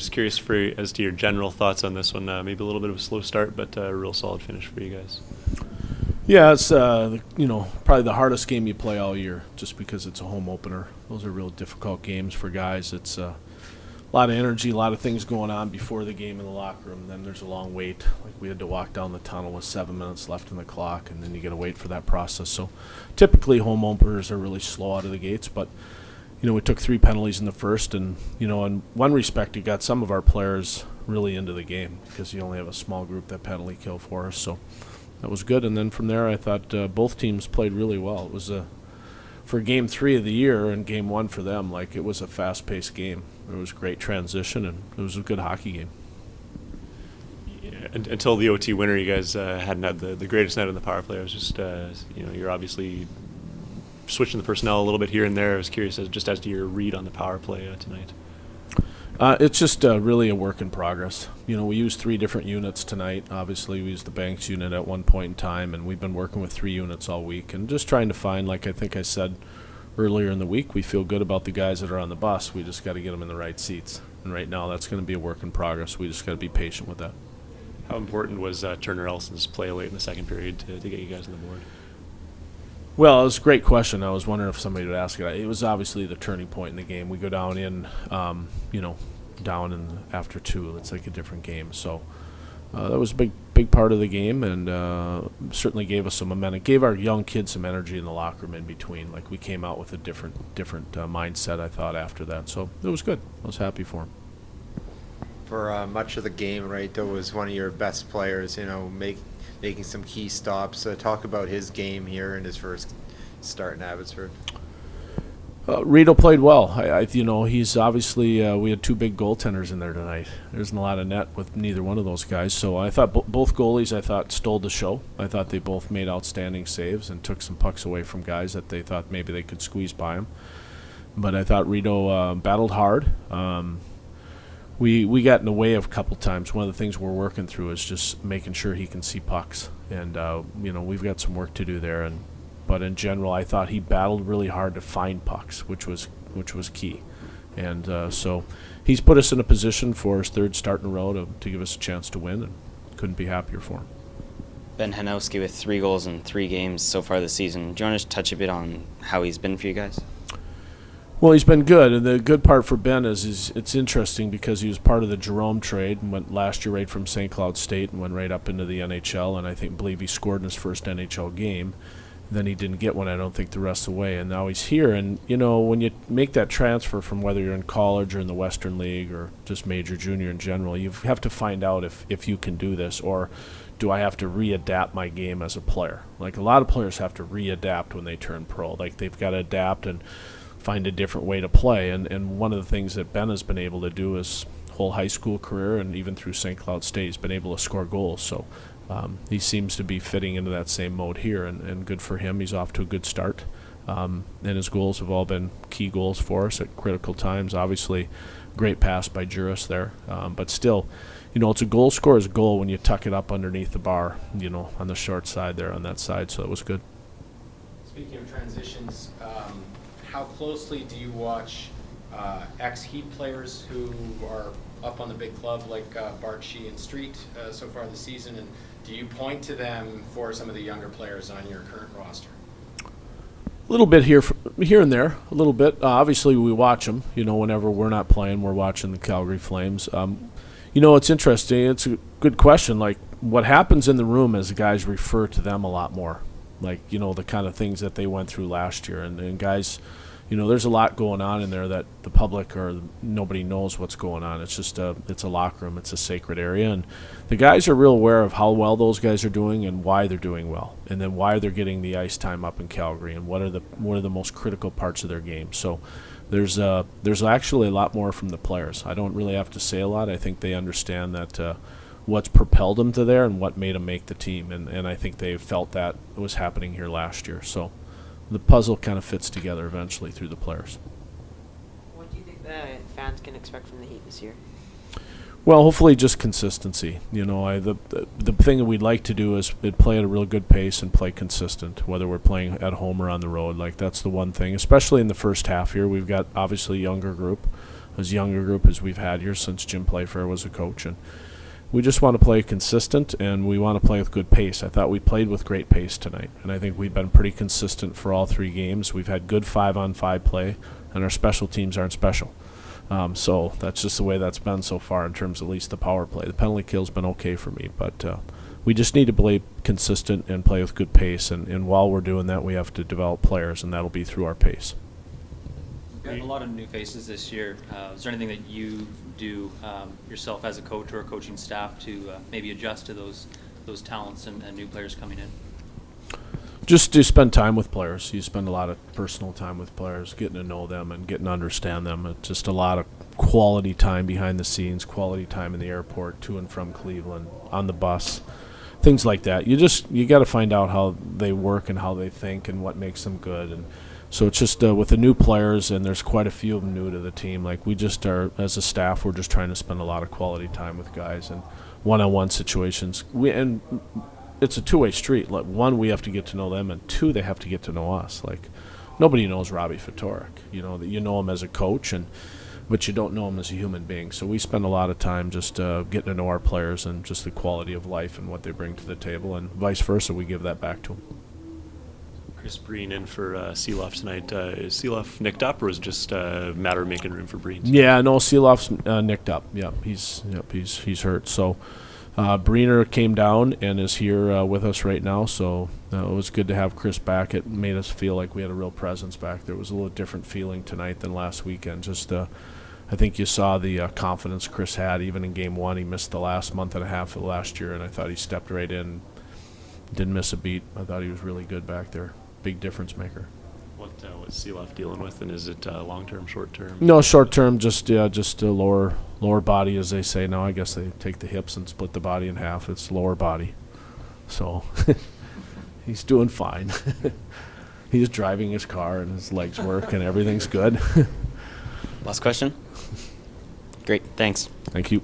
Just curious as to your general thoughts on this one. Maybe a little bit of a slow start, but a real solid finish for you guys. Yeah, it's probably the hardest game you play all year, just because it's a home opener. Those are real difficult games for guys. It's a lot of energy, a lot of things going on before the game in the locker room. Then there's a long wait. Like we had to walk down the tunnel with 7 minutes left in the clock, and then you got to wait for that process. So typically home openers are really slow out of the gates, but we took 3 penalties in the first, and in one respect, it got some of our players really into the game because you only have a small group that penalty kill for us. So that was good. And then from there, I thought both teams played really well. It was for Game 3 of the year and Game 1 for them, like it was a fast-paced game. It was great transition, and it was a good hockey game. Yeah, until the OT winner, you guys hadn't had the greatest night on the power play. I was just, you're obviously switching the personnel a little bit here and there. I was curious as to your read on the power play tonight. It's just really a work in progress. We used 3 different units tonight. Obviously, we used the Banks unit at one point in time, and we've been working with 3 units all week and just trying to find, like I think I said earlier in the week, we feel good about the guys that are on the bus. We just got to get them in the right seats. And right now, that's going to be a work in progress. We just got to be patient with that. How important was Turner Ellison's play late in the second period to get you guys on the board? Well, it was a great question. I was wondering if somebody would ask it. It was obviously the turning point in the game. We go down down in after 2. It's like a different game. So that was a big part of the game, and certainly gave us some momentum. Gave our young kids some energy in the locker room in between. Like we came out with a different mindset, I thought, after that. So it was good. I was happy for him. For much of the game, Rito was one of your best players, making some key stops. Talk about his game here in his first start in Abbotsford. Rito played well. He's obviously we had 2 big goaltenders in there tonight. There isn't a lot of net with neither one of those guys. So I thought both goalies, stole the show. I thought they both made outstanding saves and took some pucks away from guys that they thought maybe they could squeeze by them. But I thought Rito battled hard. We got in the way of a couple times. One of the things we're working through is just making sure he can see pucks, and we've got some work to do there. But in general, I thought he battled really hard to find pucks, which was key, and so he's put us in a position for his 3rd start in a row to give us a chance to win, and couldn't be happier for him. Ben Hanowski with 3 goals in 3 games so far this season. Do you want to touch a bit on how he's been for you guys? Well, he's been good, and the good part for Ben is it's interesting because he was part of the Jerome trade and went last year right from St. Cloud State and went right up into the NHL, and believe he scored in his first NHL game. Then he didn't get one, I don't think, the rest of the way, and now he's here. And, when you make that transfer from whether you're in college or in the Western League or just major, junior in general, you have to find out if you can do this, or do I have to readapt my game as a player? Like a lot of players have to readapt when they turn pro. Like they've got to adapt and find a different way to play. And one of the things that Ben has been able to do his whole high school career and even through St. Cloud State, he's been able to score goals. So he seems to be fitting into that same mode here, and good for him. He's off to a good start. And his goals have all been key goals for us at critical times. Obviously, great pass by Juris there. But still, it's a goal scorer's goal when you tuck it up underneath the bar, on the short side there on that side. So it was good. Speaking of transitions, how closely do you watch ex-Heat players who are up on the big club like Bart Shee and Street so far this season, and do you point to them for some of the younger players on your current roster? A little bit here and there, a little bit. Obviously, we watch them. Whenever we're not playing, we're watching the Calgary Flames. It's interesting. It's a good question. Like, what happens in the room is guys refer to them a lot more. Like, the kind of things that they went through last year. And guys, there's a lot going on in there that the public or nobody knows what's going on. It's just it's a locker room. It's a sacred area. And the guys are real aware of how well those guys are doing and why they're doing well. And then why they're getting the ice time up in Calgary and what are the most critical parts of their game. So there's actually a lot more from the players. I don't really have to say a lot. I think they understand that what's propelled them to there and what made them make the team. And I think they felt that was happening here last year. So the puzzle kind of fits together eventually through the players. What do you think the fans can expect from the Heat this year? Well, hopefully just consistency. The thing that we'd like to do is play at a real good pace and play consistent, whether we're playing at home or on the road. Like, that's the one thing, especially in the first half here. We've got obviously a younger group. as younger group as we've had here since Jim Playfair was a coach. And we just want to play consistent, and we want to play with good pace. I thought we played with great pace tonight, and I think we've been pretty consistent for all 3 games. We've had good 5-on-5 play, and our special teams aren't special. So that's just the way that's been so far in terms of at least the power play. The penalty kill's been okay for me, but we just need to play consistent and play with good pace, and while we're doing that, we have to develop players, and that'll be through our pace. We've got a lot of new faces this year. Is there anything that you do yourself as a coach or a coaching staff to maybe adjust to those talents and new players coming in? Just to spend time with players. You spend a lot of personal time with players, getting to know them and getting to understand them. It's just a lot of quality time behind the scenes, quality time in the airport, to and from Cleveland, on the bus, things like that. You got to find out how they work and how they think and what makes them good. And so it's just with the new players, and there's quite a few of them new to the team. Like, we just are, as a staff, we're just trying to spend a lot of quality time with guys and one-on-one situations. And it's a two-way street. Like, 1, we have to get to know them, and 2, they have to get to know us. Like, nobody knows Robbie Fatorik. You know him as a coach, but you don't know him as a human being. So we spend a lot of time just getting to know our players and just the quality of life and what they bring to the table, and vice versa. We give that back to them. Chris Breen in for Seeloff tonight. Is Seeloff nicked up, or is it just a matter of making room for Breen? Yeah, no, Seeloff's nicked up. He's hurt. So Breener came down and is here with us right now. So it was good to have Chris back. It made us feel like we had a real presence back there. It was a little different feeling tonight than last weekend. Just I think you saw the confidence Chris had even in game 1. He missed the last month and a half of last year, and I thought he stepped right in, didn't miss a beat. I thought he was really good back there. Big difference maker. What's Seeloff dealing with, and is it long-term, short-term? No, short-term, just a lower body, as they say now. I guess they take the hips and split the body in half. It's lower body. So he's doing fine. He's driving his car, and his legs work, and everything's good. Last question? Great, thanks. Thank you.